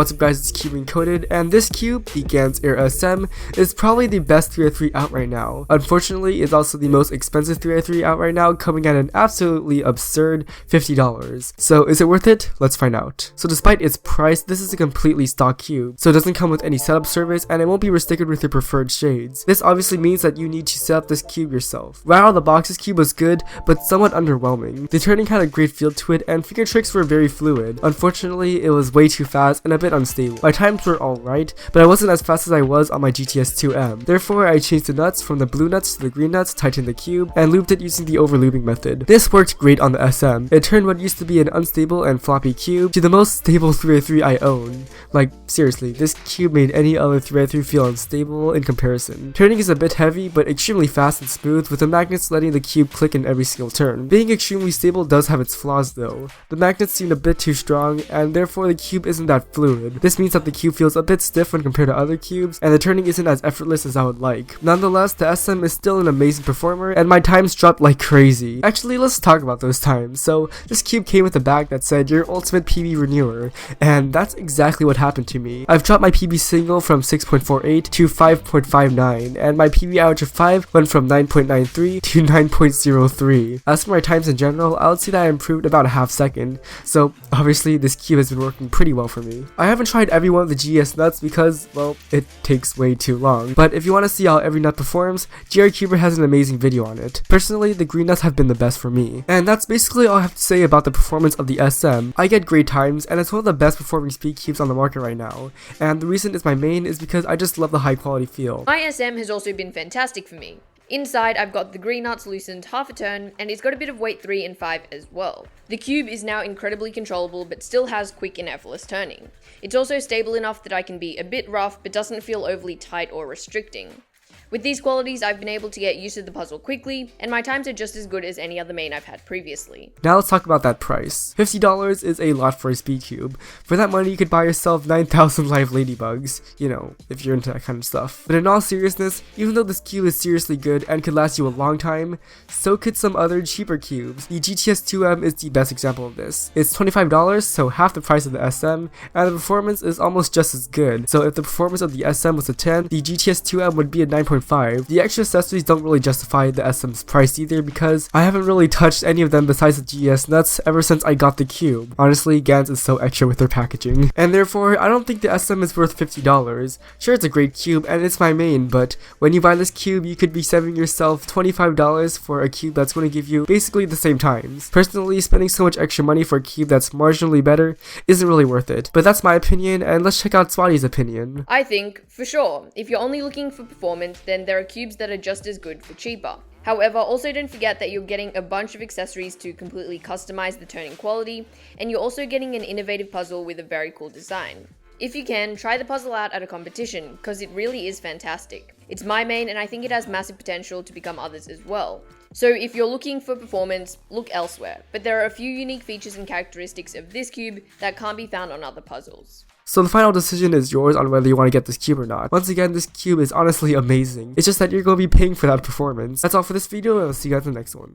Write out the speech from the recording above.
what's up guys, it's Cube Encoded, and this cube, the Gans SM, is probably the best 303 out right now. Unfortunately, it's also the most expensive 303 out right now, coming at an absolutely absurd $50. So is it worth it? Let's find out. So despite its price, this is a completely stock cube, so it doesn't come with any setup service and it won't be restricted with your preferred shades. This obviously means that you need to set up this cube yourself. Right out of the box, this cube was good, but somewhat underwhelming. The turning had a great feel to it and finger tricks were very fluid. Unfortunately, it was way too fast and a bit unstable. My times were alright, but I wasn't as fast as I was on my GTS2M. Therefore, I changed the nuts from the blue nuts to the green nuts, tightened the cube, and looped it using the overlooping method. This worked great on the SM. It turned what used to be an unstable and floppy cube to the most stable 303 I own. Like, seriously, this cube made any other 303 feel unstable in comparison. Turning is a bit heavy, but extremely fast and smooth, with the magnets letting the cube click in every single turn. Being extremely stable does have its flaws though. The magnets seemed a bit too strong, and therefore the cube isn't that fluid. This means that the cube feels a bit stiff when compared to other cubes, and the turning isn't as effortless as I would like. Nonetheless, the SM is still an amazing performer, and my times dropped like crazy. Actually, let's talk about those times. So, this cube came with a bag that said, "Your ultimate PB renewer," and that's exactly what happened to me. I've dropped my PB single from 6.48 to 5.59, and my PB average of 5 went from 9.93 to 9.03. As for my times in general, I would say that I improved about a half second, so obviously this cube has been working pretty well for me. I haven't tried every one of the GS nuts because, well, it takes way too long, but if you want to see how every nut performs, GRCuber has an amazing video on it. Personally, the green nuts have been the best for me. And that's basically all I have to say about the performance of the SM. I get great times, and it's one of the best performing speed cubes on the market right now, and the reason it's my main is because I just love the high quality feel. My SM has also been fantastic for me. Inside, I've got the green nuts loosened half a turn, and it's got a bit of weight 3 and 5 as well. The cube is now incredibly controllable, but still has quick and effortless turning. It's also stable enough that I can be a bit rough, but doesn't feel overly tight or restricting. With these qualities, I've been able to get used to the puzzle quickly, and my times are just as good as any other main I've had previously. Now let's talk about that price. $50 is a lot for a speed cube. For that money, you could buy yourself 9,000 live ladybugs, you know, if you're into that kind of stuff. But in all seriousness, even though this cube is seriously good and could last you a long time, so could some other cheaper cubes. The GTS2M is the best example of this. It's $25, so half the price of the SM, and the performance is almost just as good. So if the performance of the SM was a 10, the GTS2M would be a 9.5. The extra accessories don't really justify the SM's price either because I haven't really touched any of them besides the GS nuts ever since I got the cube. Honestly, Gans is so extra with their packaging. And therefore, I don't think the SM is worth $50. Sure, it's a great cube and it's my main, but when you buy this cube, you could be saving yourself $25 for a cube that's going to give you basically the same times. Personally, spending so much extra money for a cube that's marginally better isn't really worth it. But that's my opinion, and let's check out Spotty's opinion. I think, for sure, if you're only looking for performance, then there are cubes that are just as good for cheaper. However, also don't forget that you're getting a bunch of accessories to completely customize the turning quality, and you're also getting an innovative puzzle with a very cool design. If you can, try the puzzle out at a competition, because it really is fantastic. It's my main, and I think it has massive potential to become others as well. So if you're looking for performance, look elsewhere, but there are a few unique features and characteristics of this cube that can't be found on other puzzles. So the final decision is yours on whether you want to get this cube or not. Once again, this cube is honestly amazing. It's just that you're going to be paying for that performance. That's all for this video, and I'll see you guys in the next one.